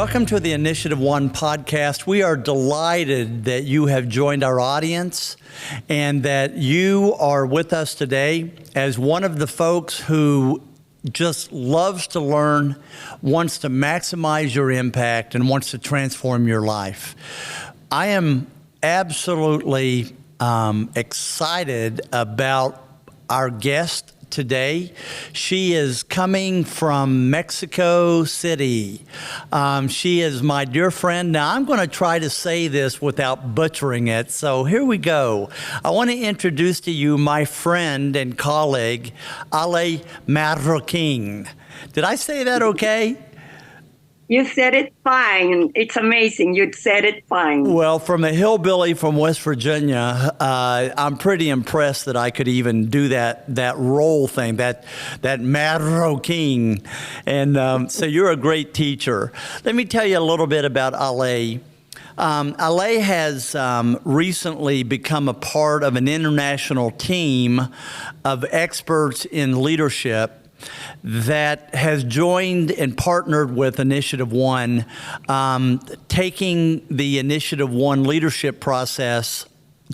Welcome to the InitiativeOne podcast. We are delighted that you have joined our audience and that you are with us today as one of the folks who just loves to learn, wants to maximize your impact, and wants to transform your life. I am absolutely excited about our guest today. She is coming from Mexico City. She is my dear friend. Now, I'm going to try to say this without butchering it, so here we go. I want to introduce to you my friend and colleague, Ale Marroquín. Did I say that okay? You said it fine. It's amazing. You said it fine. Well, from a hillbilly from West Virginia, I'm pretty impressed that I could even do that role thing, that Marroquín. And so you're a great teacher. Let me tell you a little bit about Ale. Ale has recently become a part of an international team of experts in leadership that has joined and partnered with InitiativeOne, taking the InitiativeOne leadership process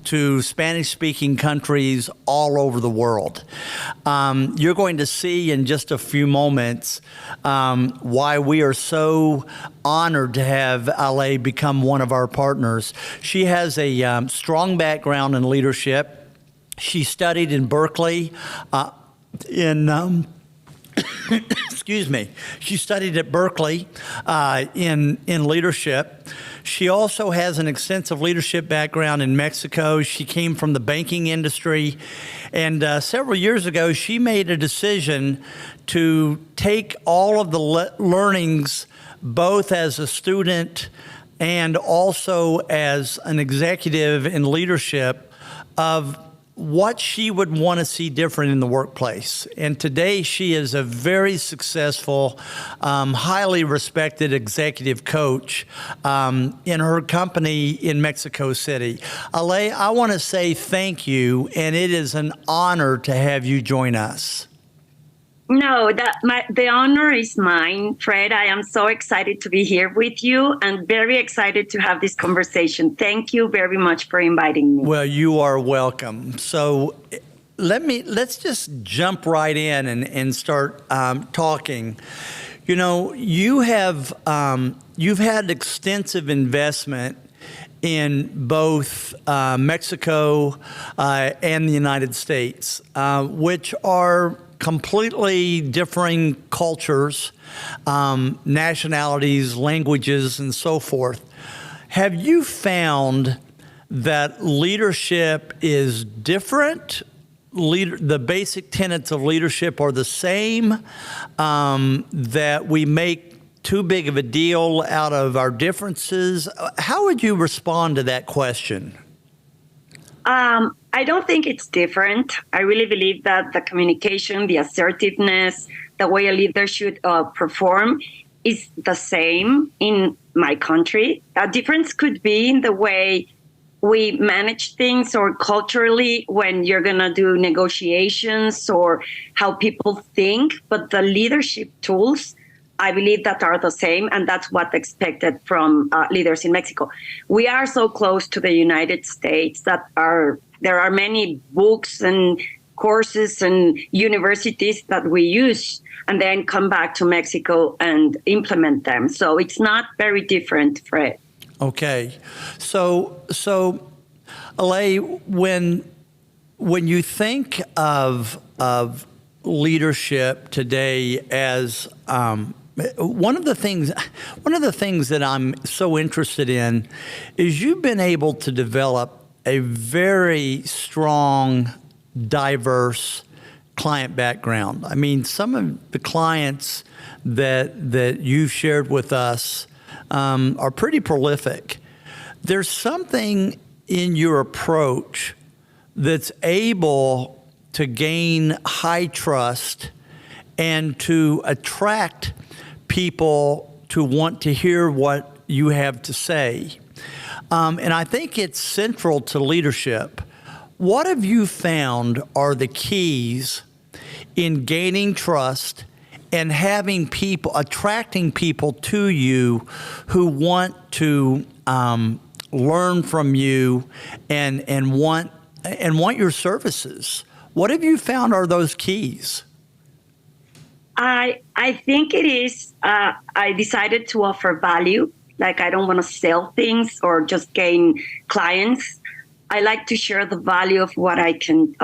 to Spanish-speaking countries all over the world. You're going to see in just a few moments why we are so honored to have Ale become one of our partners. She has a strong background in leadership. She studied in Berkeley excuse me. She studied at Berkeley in leadership. She also has an extensive leadership background in Mexico. She came from the banking industry. And several years ago, she made a decision to take all of the learnings, both as a student and also as an executive in leadership, of what she would want to see different in the workplace. And today she is a very successful, highly respected executive coach in her company in Mexico City. Ale, I want to say thank you, and it is an honor to have you join us. No, the honor is mine, Fred. I am so excited to be here with you and very excited to have this conversation. Thank you very much for inviting me. Well, you are welcome. So let's just jump right in and start talking. You know, you've had extensive investment in both Mexico and the United States, which are completely differing cultures, nationalities, languages, and so forth. Have you found that leadership is different? The basic tenets of leadership are the same, that we make too big of a deal out of our differences? How would you respond to that question? I don't think it's different. I really believe that the communication, the assertiveness, the way a leader should perform is the same in my country. A difference could be in the way we manage things, or culturally when you're going to do negotiations, or how people think. But the leadership tools, I believe, that are the same, and that's what's expected from leaders in Mexico. We are so close to the United States that there are many books and courses and universities that we use and then come back to Mexico and implement them. So it's not very different, Fred. Okay. So Ale, when you think of leadership today as one of the things that I'm so interested in is you've been able to develop a very strong, diverse client background. I mean, some of the clients that you've shared with us are pretty prolific. There's something in your approach that's able to gain high trust and to attract people to want to hear what you have to say. And I think it's central to leadership. What have you found are the keys in gaining trust and having people, attracting people to you who want to learn from you and want your services. What have you found are those keys? I think it is, I decided to offer value. Like, I don't want to sell things or just gain clients. I like to share the value of what I can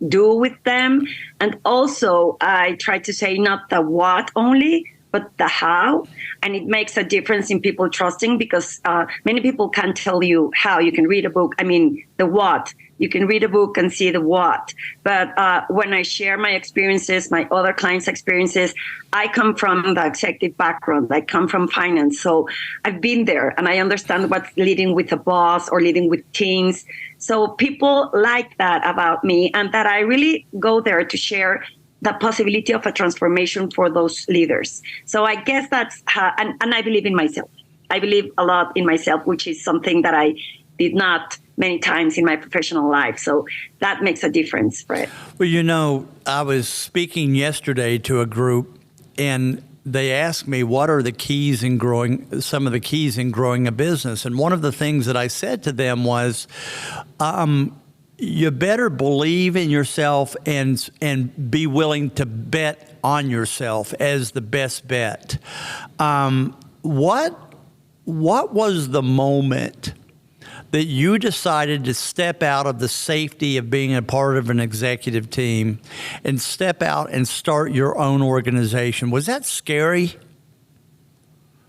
do with them. And also, I try to say not the what only, but the how. And it makes a difference in people trusting, because many people can't tell you how. You can read a book. I mean, the what. You can read a book and see the what. But when I share my experiences, my other clients' experiences, I come from the executive background. I come from finance. So I've been there and I understand what's leading with a boss or leading with teams. So people like that about me, and that I really go there to share the possibility of a transformation for those leaders. So I guess that's how, and I believe in myself. I believe a lot in myself, which is something that I did not many times in my professional life. So that makes a difference, right? Well, you know, I was speaking yesterday to a group, and they asked me, what are the keys in growing, some of the keys in growing a business? And one of the things that I said to them was, you better believe in yourself and be willing to bet on yourself as the best bet. What was the moment that you decided to step out of the safety of being a part of an executive team and step out and start your own organization? Was that scary?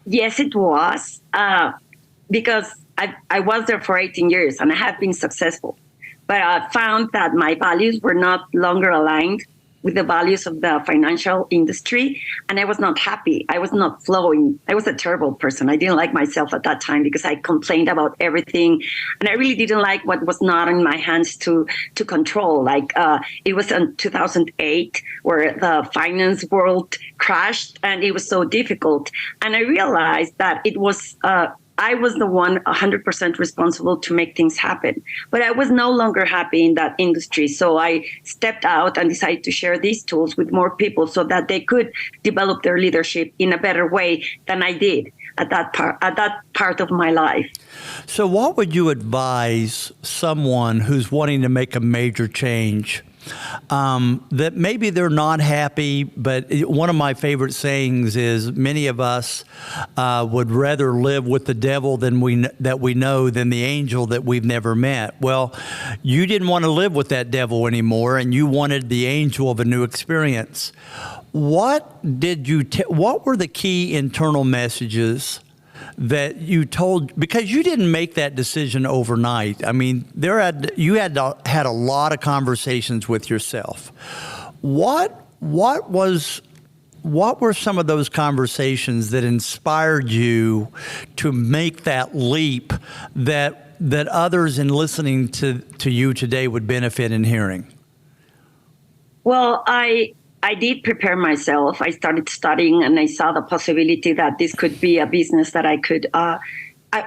Yes, it was, because I was there for 18 years and I have been successful. But I found that my values were not longer aligned with the values of the financial industry, and I was not happy. I was not flowing. I was a terrible person. I didn't like myself at that time because I complained about everything, and I really didn't like what was not in my hands to control. Like it was in 2008 where the finance world crashed, and it was so difficult. And I realized that it was I was the one 100% responsible to make things happen. But I was no longer happy in that industry. So I stepped out and decided to share these tools with more people so that they could develop their leadership in a better way than I did at that part of my life. So what would you advise someone who's wanting to make a major change? That maybe they're not happy, but one of my favorite sayings is many of us would rather live with the devil than we know than the angel that we've never met. Well, you didn't want to live with that devil anymore, and you wanted the angel of a new experience. What were the key internal messages that you told, because you didn't make that decision overnight? I mean, you had a lot of conversations with yourself. What were some of those conversations that inspired you to make that leap that others in listening to you today would benefit in hearing? Well, I did prepare myself. I started studying and I saw the possibility that this could be a business that I could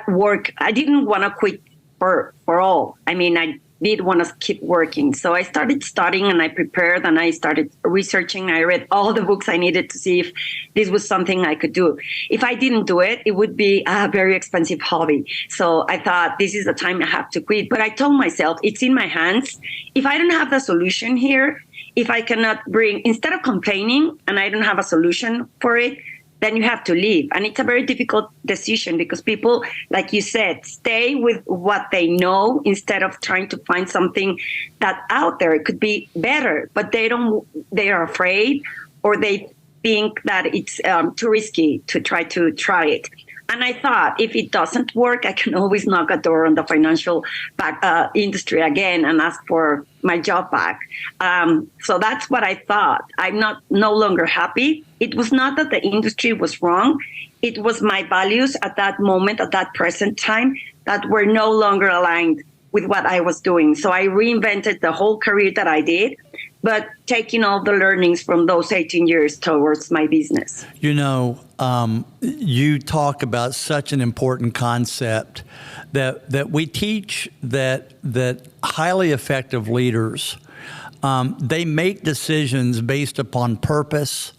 work. I didn't want to quit for all. I mean, I did want to keep working. So I started studying and I prepared and I started researching. I read all the books I needed to see if this was something I could do. If I didn't do it, it would be a very expensive hobby. So I thought, this is the time I have to quit. But I told myself, it's in my hands. If I don't have the solution here, if I cannot instead of complaining and I don't have a solution for it, then you have to leave. And it's a very difficult decision because people, like you said, stay with what they know instead of trying to find something that out there could be better, but they are afraid, or they think that it's too risky to try it. And I thought, if it doesn't work, I can always knock a door on the financial industry again and ask for my job back. So that's what I thought. I'm no longer happy. It was not that the industry was wrong. It was my values at that moment, at that present time, that were no longer aligned with what I was doing. So I reinvented the whole career that I did, but taking all the learnings from those 18 years towards my business. You know, you talk about such an important concept that we teach, that highly effective leaders, they make decisions based upon purpose.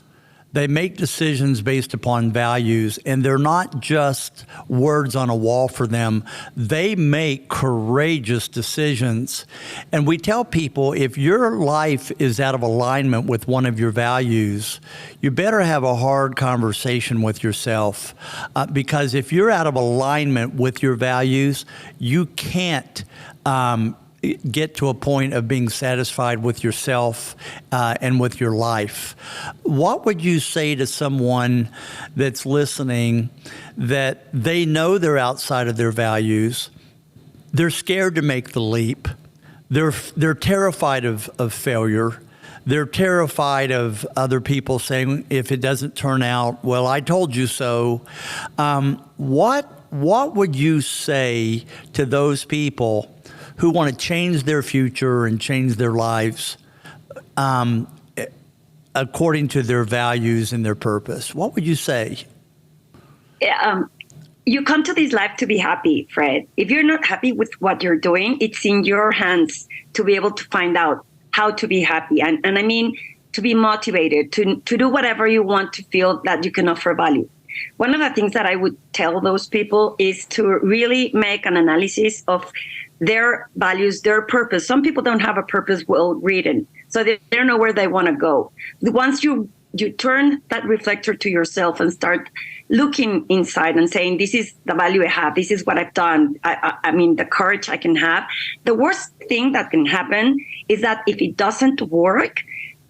They make decisions based upon values, and they're not just words on a wall for them. They make courageous decisions. And we tell people, if your life is out of alignment with one of your values, you better have a hard conversation with yourself. Because if you're out of alignment with your values, you can't get to a point of being satisfied with yourself and with your life. What would you say to someone that's listening that they know they're outside of their values, they're scared to make the leap, they're terrified of failure, they're terrified of other people saying, if it doesn't turn out, well, I told you so. What would you say to those people who want to change their future and change their lives according to their values and their purpose? What would you say? You come to this life to be happy, Fred. If you're not happy with what you're doing, it's in your hands to be able to find out how to be happy. And I mean, to be motivated, to do whatever you want to feel that you can offer value. One of the things that I would tell those people is to really make an analysis of their values, their purpose. Some people don't have a purpose well written, so they don't know where they want to go. Once you turn that reflector to yourself and start looking inside and saying, this is the value I have, this is what I've done, I mean, the courage I can have. The worst thing that can happen is that if it doesn't work,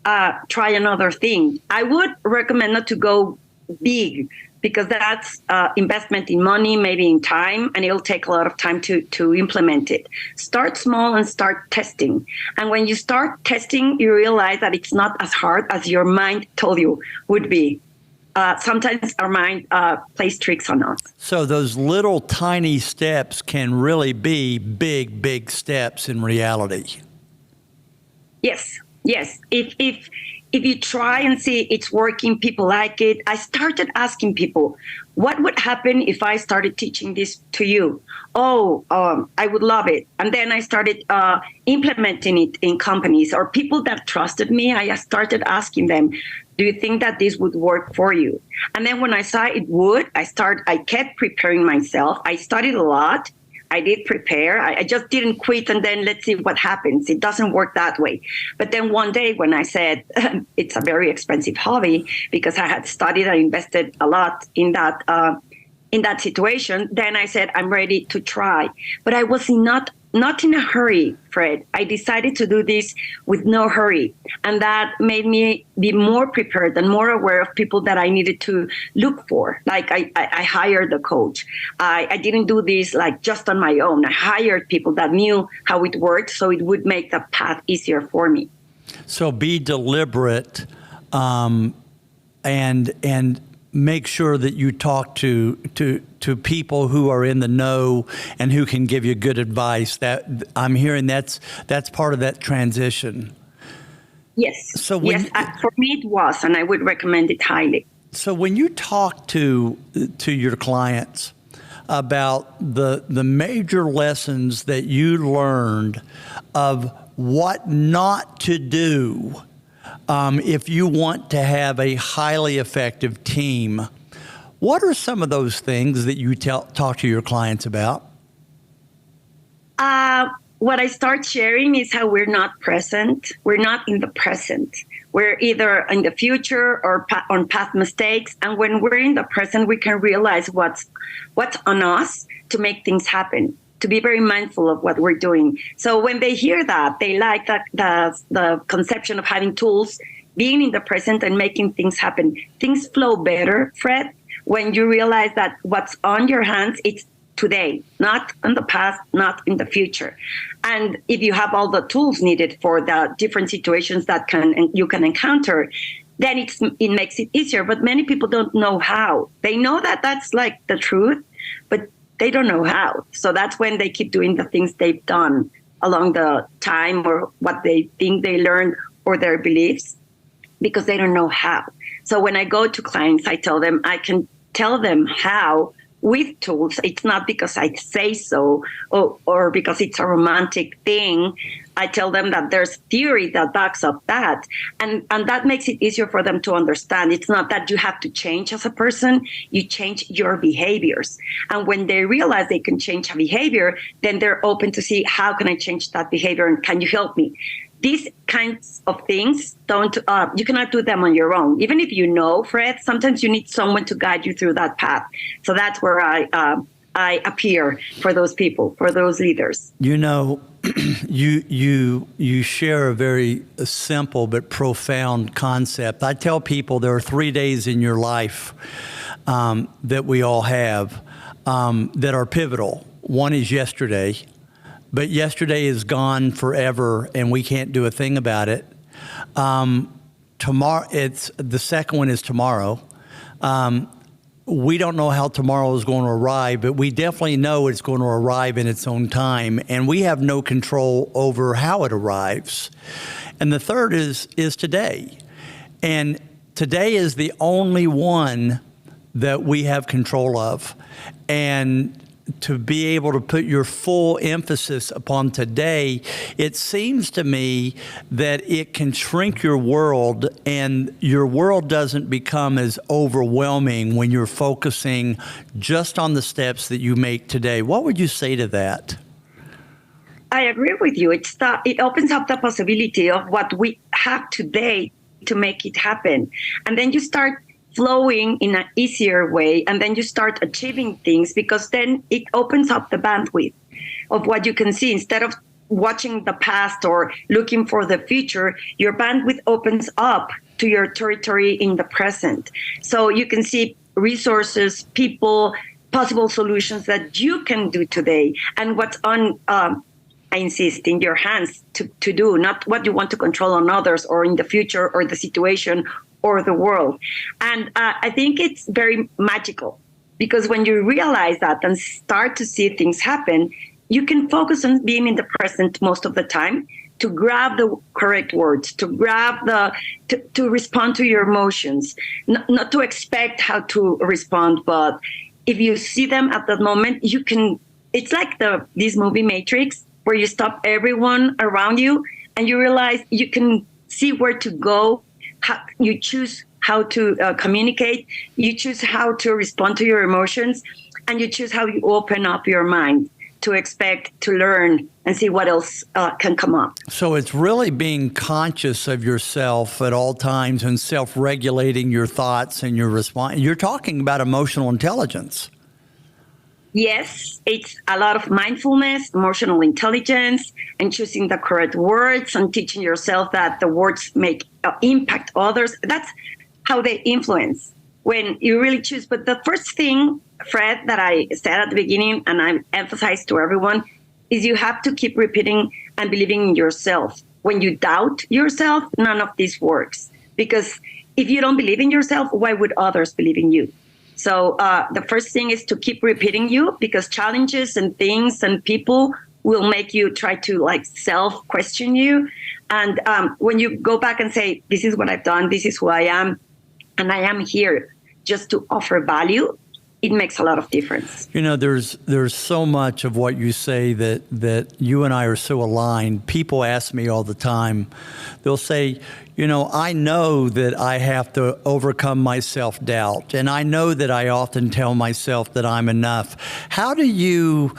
try another thing. I would recommend not to go big, because that's investment in money, maybe in time, and it'll take a lot of time to implement it. Start small and start testing. And when you start testing, you realize that it's not as hard as your mind told you would be. Sometimes our mind plays tricks on us. So those little tiny steps can really be big, big steps in reality. Yes. If you try and see it's working, people like it. I started asking people, what would happen if I started teaching this to you? I would love it. And then I started implementing it in companies or people that trusted me. I started asking them, do you think that this would work for you? And then when I saw it would, I kept preparing myself. I studied a lot. I did prepare. I just didn't quit and then let's see what happens. It doesn't work that way. But then one day when I said, it's a very expensive hobby because I had studied and invested a lot in that situation, then I said, I'm ready to try. But I was not in a hurry, Fred. I decided to do this with no hurry. And that made me be more prepared and more aware of people that I needed to look for. Like I hired a coach. I didn't do this like just on my own. I hired people that knew how it worked so it would make the path easier for me. So be deliberate and make sure that you talk to people who are in the know and who can give you good advice. That I'm hearing that's part of that transition. Yes. So for me it was, and I would recommend it highly. So when you talk to your clients about the major lessons that you learned of what not to do if you want to have a highly effective team, what are some of those things that you talk to your clients about? What I start sharing is how we're not present. We're not in the present. We're either in the future or on past mistakes. And when we're in the present, we can realize what's on us to make things happen, to be very mindful of what we're doing. So when they hear that, they like the conception of having tools, being in the present and making things happen. Things flow better, Fred, when you realize that what's on your hands, it's today, not in the past, not in the future. And if you have all the tools needed for the different situations that you can encounter, then it makes it easier. But many people don't know how. They know that that's like the truth, but they don't know how. So that's when they keep doing the things they've done along the time or what they think they learned or their beliefs, because they don't know how. So when I go to clients, I tell them I can tell them how with tools. It's not because I say so or because it's a romantic thing. I tell them that there's theory that backs up that. And that makes it easier for them to understand. It's not that you have to change as a person, you change your behaviors. And when they realize they can change a behavior, then they're open to see, how can I change that behavior and can you help me? These kinds of things you cannot do them on your own. Even if you know, Fred, sometimes you need someone to guide you through that path. So that's where I appear for those people, for those leaders. You know, you share a very simple but profound concept. I tell people there are 3 days in your life that we all have that are pivotal. One is yesterday, but yesterday is gone forever, and we can't do a thing about it. Tomorrow, the second one is tomorrow. We don't know how tomorrow is going to arrive, but we definitely know it's going to arrive in its own time, and we have no control over how it arrives. And the third is today. And today is the only one that we have control of. And to be able to put your full emphasis upon today, it seems to me that it can shrink your world, and your world doesn't become as overwhelming when you're focusing just on the steps that you make today. What would you say to that? I agree with you. It opens up the possibility of what we have today to make it happen. And then you start flowing in an easier way, and then you start achieving things, because then it opens up the bandwidth of what you can see. Instead of watching the past or looking for the future, your bandwidth opens up to your territory in the present. So you can see resources, people, possible solutions that you can do today, and what's on I insist, in your hands to do, not what you want to control on others or in the future or the situation or the world. And I think it's very magical, because when you realize that and start to see things happen, you can focus on being in the present most of the time, to grab the correct words, to grab to respond to your emotions, not to expect how to respond, but if you see them at that moment, you can. It's like this movie Matrix, where you stop everyone around you and you realize you can see where to go. You choose how to communicate, you choose how to respond to your emotions, and you choose how you open up your mind to expect, to learn, and see what else can come up. So it's really being conscious of yourself at all times and self-regulating your thoughts and your response. You're talking about emotional intelligence. Yes, it's a lot of mindfulness, emotional intelligence, and choosing the correct words, and teaching yourself that the words make impact others. That's how they influence when you really choose. But the first thing, Fred, that I said at the beginning, and I emphasize to everyone, is you have to keep repeating and believing in yourself. When you doubt yourself, none of this works. Because if you don't believe in yourself, why would others believe in you? So the first thing is to keep repeating you, because challenges and things and people will make you try to self-question you. And when you go back and say, this is what I've done, this is who I am, and I am here just to offer value, it makes a lot of difference. You know, there's so much of what you say that you and I are so aligned. People ask me all the time, they'll say, you know, I know that I have to overcome my self-doubt, and I know that I often tell myself that I'm enough. How do you,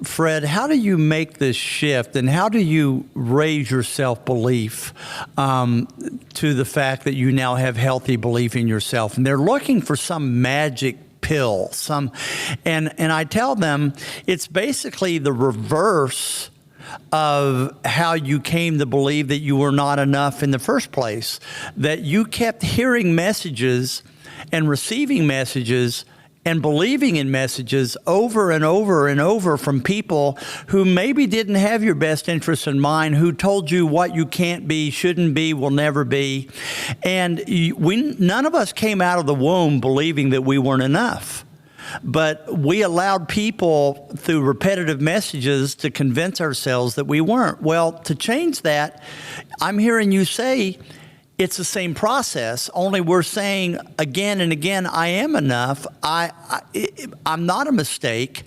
Fred, how do you make this shift, and how do you raise your self-belief to the fact that you now have healthy belief in yourself? And they're looking for some magic pill, and I tell them it's basically the reverse of how you came to believe that you were not enough in the first place, that you kept hearing messages and receiving messages and believing in messages over and over and over from people who maybe didn't have your best interests in mind, who told you what you can't be, shouldn't be, will never be. And none of us came out of the womb believing that we weren't enough. But we allowed people through repetitive messages to convince ourselves that we weren't. Well, to change that, I'm hearing you say, it's the same process, only we're saying again and again, I am enough. I'm not a mistake.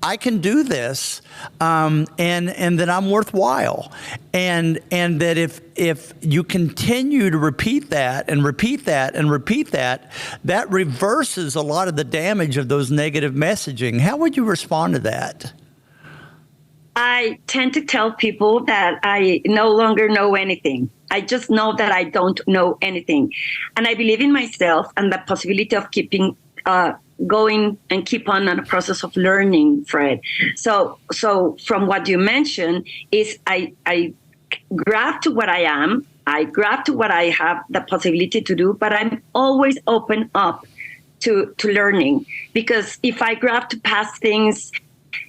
I can do this, and that I'm worthwhile, and that if you continue to repeat that and repeat that and repeat that, that reverses a lot of the damage of those negative messaging. How would you respond to that? I tend to tell people that I no longer know anything. I just know that I don't know anything. And I believe in myself and the possibility of keeping going and keep on a process of learning, Fred. So from what you mentioned is I grab to what I am, I grab to what I have the possibility to do, but I'm always open up to learning. Because if I grab to past things,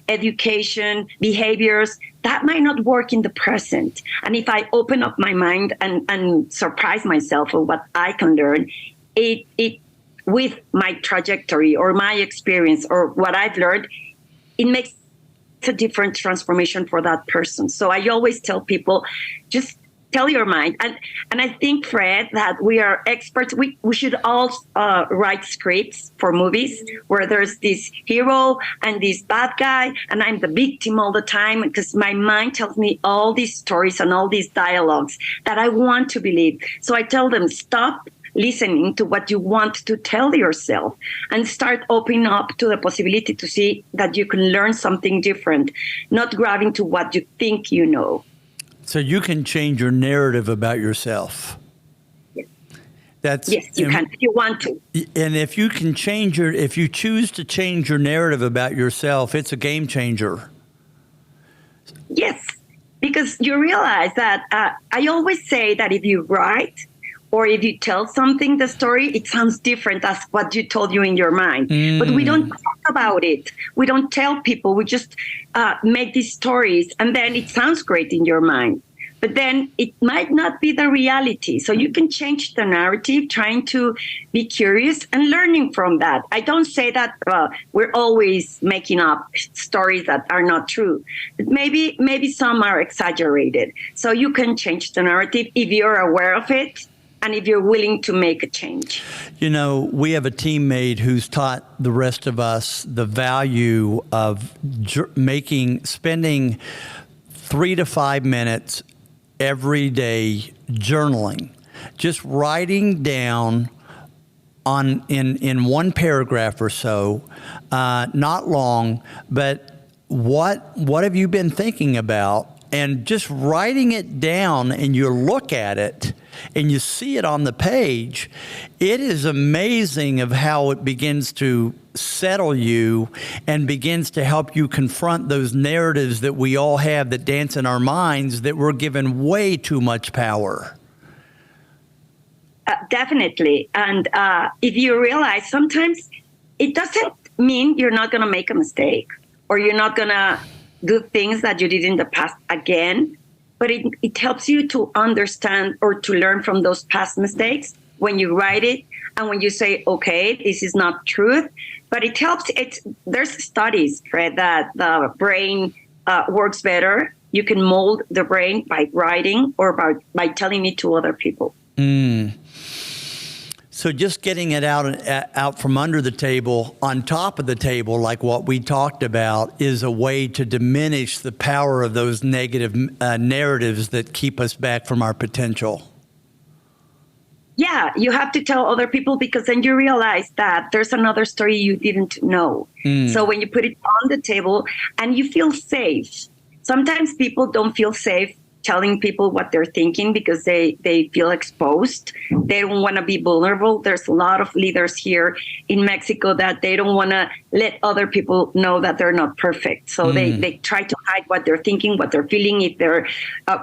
education, behaviors, that might not work in the present. And if I open up my mind and surprise myself with what I can learn, it with my trajectory or my experience or what I've learned, it makes a different transformation for that person. So I always tell people, just tell your mind. And I think, Fred, that we are experts. We should all write scripts for movies where there's this hero and this bad guy, and I'm the victim all the time because my mind tells me all these stories and all these dialogues that I want to believe. So I tell them, stop listening to what you want to tell yourself and start opening up to the possibility to see that you can learn something different, not grabbing to what you think you know. So you can change your narrative about yourself. Yes. Yes, you can if you want to. And if you can if you choose to change your narrative about yourself, it's a game changer. Yes, because you realize that I always say that if you write or if you tell something, the story, it sounds different as what you told you in your mind. But we don't talk about it. We don't tell people. We just make these stories, and then it sounds great in your mind. But then it might not be the reality. So you can change the narrative, trying to be curious and learning from that. I don't say that we're always making up stories that are not true. But maybe some are exaggerated. So you can change the narrative if you're aware of it, and if you're willing to make a change. You know, we have a teammate who's taught the rest of us the value of spending 3 to 5 minutes every day journaling, just writing down in one paragraph or so, not long, but what have you been thinking about? And just writing it down, and you look at it and you see it on the page, it is amazing of how it begins to settle you and begins to help you confront those narratives that we all have that dance in our minds that we're given way too much power. Definitely. And if you realize sometimes it doesn't mean you're not going to make a mistake or you're not going to do things that you did in the past again, but it helps you to understand or to learn from those past mistakes when you write it and when you say, okay, this is not truth, but it helps. There's studies, Fred, that the brain works better. You can mold the brain by writing or by telling it to other people. So just getting it out from under the table, on top of the table, like what we talked about, is a way to diminish the power of those negative narratives that keep us back from our potential. Yeah, you have to tell other people because then you realize that there's another story you didn't know. So when you put it on the table and you feel safe, sometimes people don't feel safe telling people what they're thinking because they feel exposed. They don't want to be vulnerable. There's a lot of leaders here in Mexico that they don't want to let other people know that they're not perfect. So they try to hide what they're thinking, what they're feeling, if they're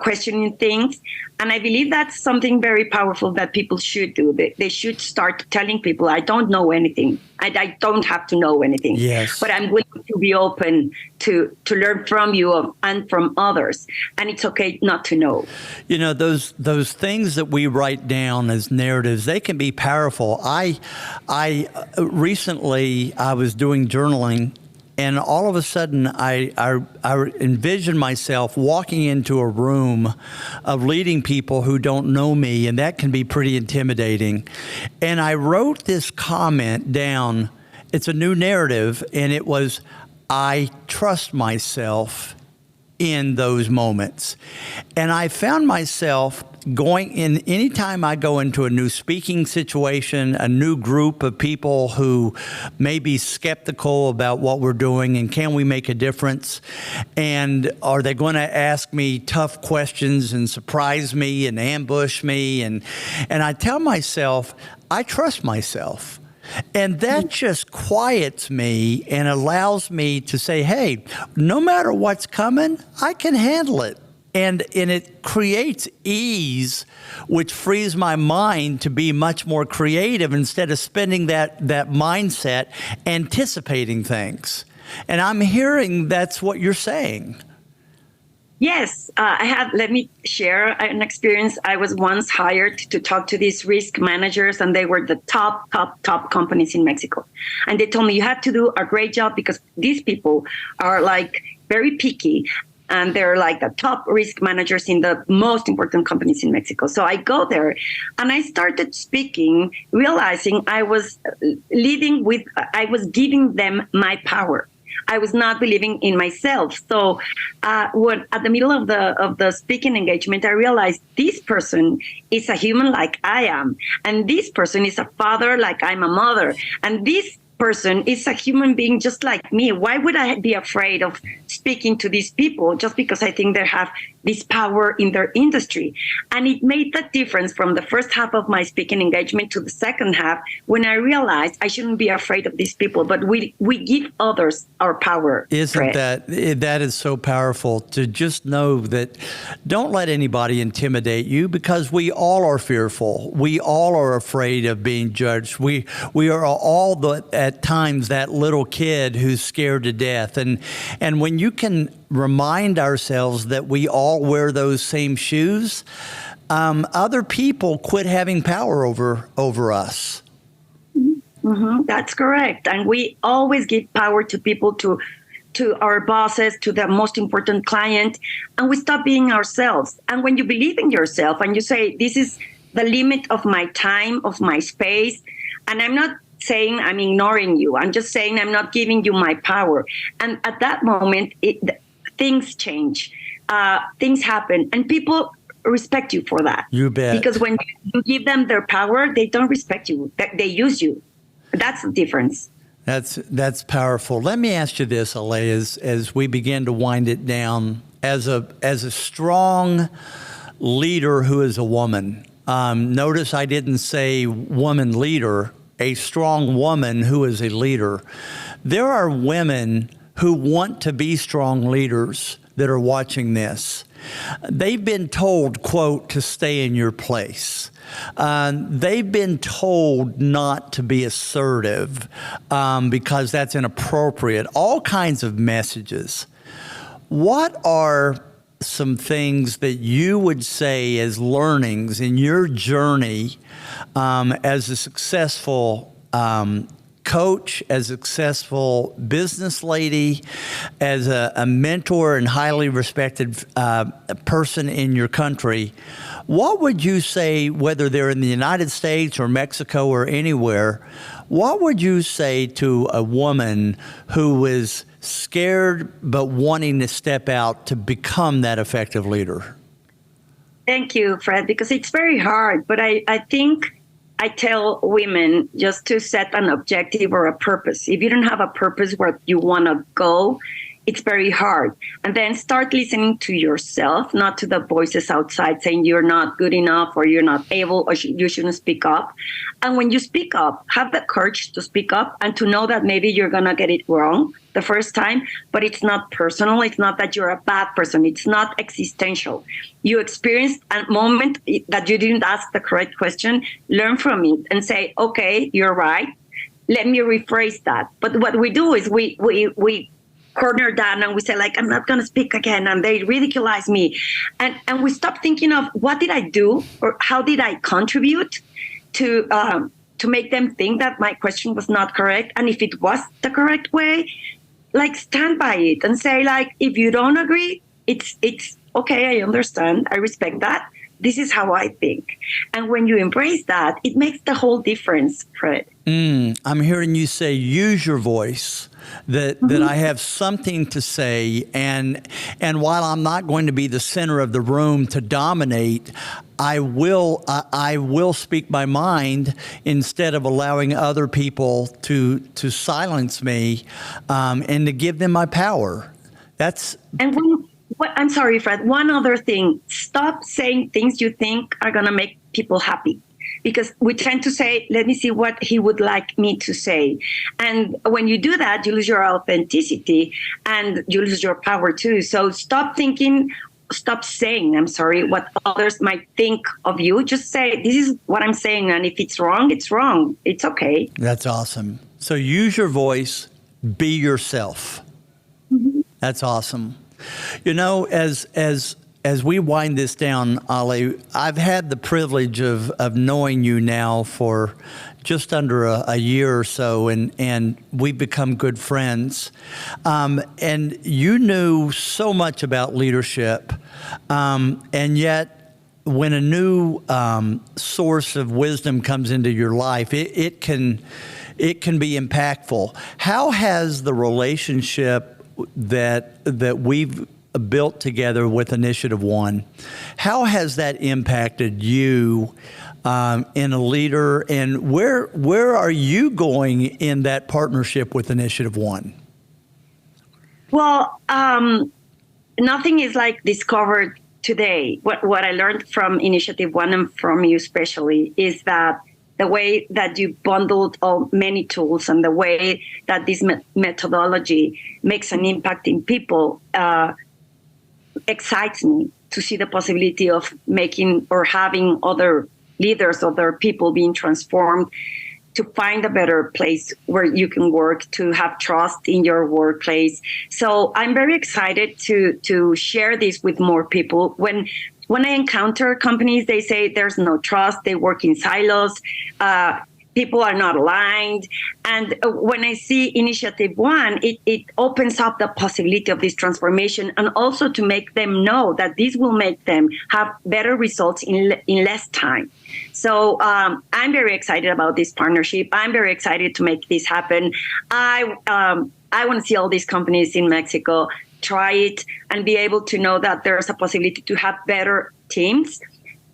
questioning things. And I believe that's something very powerful that people should do. They should start telling people, I don't know anything. I don't have to know anything. Yes. But I'm willing to be open to learn from you and from others. And it's okay not to know. You know, those things that we write down as narratives, they can be powerful. I recently I was doing journaling, And all of a sudden, I envision myself walking into a room of leading people who don't know me, and that can be pretty intimidating. And I wrote this comment down. It's a new narrative, and it was, I trust myself in those moments. And I found myself going in, anytime I go into a new speaking situation, a new group of people who may be skeptical about what we're doing and can we make a difference, and are they going to ask me tough questions and surprise me and ambush me, and I tell myself, I trust myself. And that just quiets me and allows me to say, hey, no matter what's coming, I can handle it. And it creates ease, which frees my mind to be much more creative instead of spending that mindset anticipating things. And I'm hearing that's what you're saying. Yes, let me share an experience. I was once hired to talk to these risk managers, and they were the top companies in Mexico. And they told me, you have to do a great job because these people are like very picky, and they're like the top risk managers in the most important companies in Mexico. So I go there and I started speaking, realizing I was giving them my power. I was not believing in myself. So when at the middle of the speaking engagement, I realized this person is a human like I am. And this person is a father like I'm a mother. And this person is a human being just like me. Why would I be afraid of speaking to these people just because I think they have this power in their industry? And it made that difference from the first half of my speaking engagement to the second half, when I realized I shouldn't be afraid of these people, but we give others our power. Isn't that is so powerful to just know that don't let anybody intimidate you, because we all are fearful. We all are afraid of being judged. We are all at times that little kid who's scared to death. And when you can remind ourselves that we all wear those same shoes, other people quit having power over us. Mm-hmm. That's correct. And we always give power to people, to our bosses, to the most important client, and we stop being ourselves. And when you believe in yourself and you say, this is the limit of my time, of my space, and I'm not saying I'm ignoring you, I'm just saying I'm not giving you my power. And at that moment, things change, things happen, and people respect you for that. You bet. Because when you give them their power, they don't respect you. They use you. That's the difference. That's powerful. Let me ask you this, Ale, as we begin to wind it down, as a strong leader who is a woman. Notice I didn't say woman leader, a strong woman who is a leader. There are women who want to be strong leaders that are watching this. They've been told, quote, to stay in your place. They've been told not to be assertive because that's inappropriate. All kinds of messages. What are some things that you would say as learnings in your journey as a successful coach, as a successful business lady, as a mentor and highly respected person in your country? What would you say, whether they're in the United States or Mexico or anywhere, what would you say to a woman who is scared but wanting to step out to become that effective leader? Thank you, Fred, because it's very hard. But I think I tell women just to set an objective or a purpose. If you don't have a purpose where you want to go, it's very hard. And then start listening to yourself, not to the voices outside saying you're not good enough or you're not able or you shouldn't speak up. And when you speak up, have the courage to speak up and to know that maybe you're going to get it wrong the first time, but it's not personal. It's not that you're a bad person. It's not existential. You experienced a moment that you didn't ask the correct question, learn from it and say, okay, you're right. Let me rephrase that. But what we do is we corner down and we say, like, I'm not going to speak again, and they ridiculize me. And we stop thinking of what did I do or how did I contribute to make them think that my question was not correct. And if it was the correct way, like stand by it and say, like, if you don't agree, it's okay. I understand. I respect that. This is how I think. And when you embrace that, it makes the whole difference, Fred. I'm hearing you say, use your voice, that I have something to say. And while I'm not going to be the center of the room to dominate, I will speak my mind instead of allowing other people to silence me, and to give them my power. I'm sorry, Fred. One other thing, stop saying things you think are going to make people happy. Because we tend to say, let me see what he would like me to say. And when you do that, you lose your authenticity and you lose your power too. So stop saying, what others might think of you. Just say, this is what I'm saying. And if it's wrong, it's wrong. It's okay. That's awesome. So use your voice, be yourself. That's awesome. You know, as we wind this down, Ali, I've had the privilege of knowing you now for just under a year or so, and we've become good friends. And you knew so much about leadership, and yet when a new source of wisdom comes into your life, it can be impactful. How has the relationship that we've built together with InitiativeOne, how has that impacted you in a leader, and where are you going in that partnership with InitiativeOne? Well, nothing is like discovered today. What I learned from InitiativeOne and from you especially is that the way that you bundled many tools and the way that this methodology makes an impact in people excites me to see the possibility of making or having other leaders, other people being transformed, to find a better place where you can work, to have trust in your workplace. So I'm very excited to share this with more people. When I encounter companies, they say there's no trust, they work in silos, people are not aligned. And when I see InitiativeOne, it opens up the possibility of this transformation, and also to make them know that this will make them have better results in less time. So I'm very excited about this partnership. I'm very excited to make this happen. I want to see all these companies in Mexico try it and be able to know that there's a possibility to have better teams,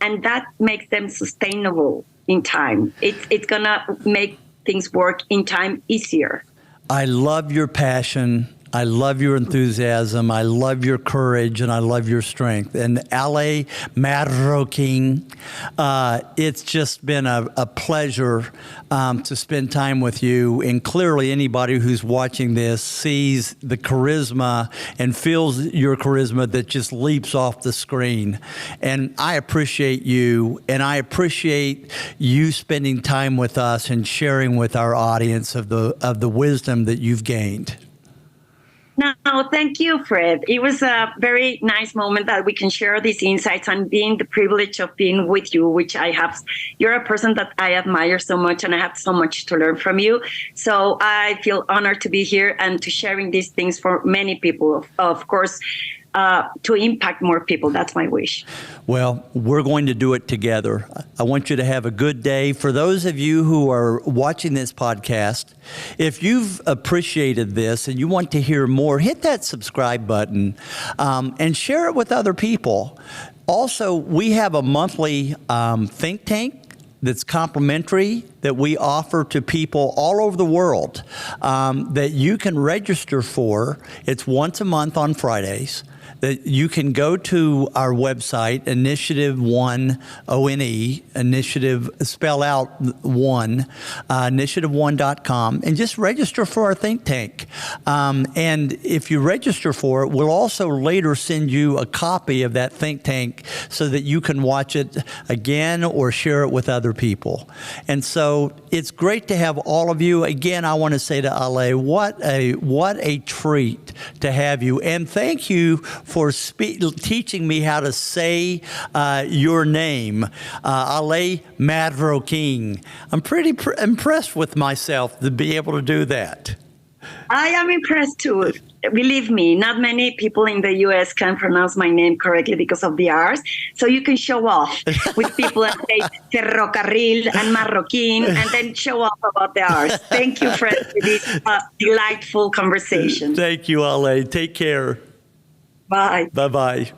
and that makes them sustainable in time. It's going to make things work in time easier. I love your passion. I love your enthusiasm. I love your courage, and I love your strength. And Ale Marroquín, it's just been a pleasure to spend time with you. And clearly anybody who's watching this sees the charisma and feels your charisma that just leaps off the screen. And I appreciate you, and I appreciate you spending time with us and sharing with our audience of the wisdom that you've gained. No, thank you, Fred. It was a very nice moment that we can share these insights, and being the privilege of being with you, which I have. You're a person that I admire so much, and I have so much to learn from you. So I feel honored to be here and to sharing these things for many people, of course, to impact more people. That's my wish. Well, we're going to do it together. I want you to have a good day. For those of you who are watching this podcast, if you've appreciated this and you want to hear more, hit that subscribe button and share it with other people. Also, we have a monthly think tank that's complimentary that we offer to people all over the world that you can register for. It's once a month on Fridays. That you can go to our website, InitiativeOne, O-N-E, initiative, spell out one, InitiativeOne.com, and just register for our think tank. And if you register for it, we'll also later send you a copy of that think tank so that you can watch it again or share it with other people. And so it's great to have all of you. Again, I want to say to Ale, what a treat to have you. And thank you for teaching me how to say your name, Ale Marroquín. I'm pretty impressed with myself to be able to do that. I am impressed too. Believe me, not many people in the US can pronounce my name correctly because of the R's. So you can show off with people and say Ferrocarril and Marroquín and then show off about the R's. Thank you, Fred, for this delightful conversation. Thank you, Ale. Take care. Bye. Bye-bye.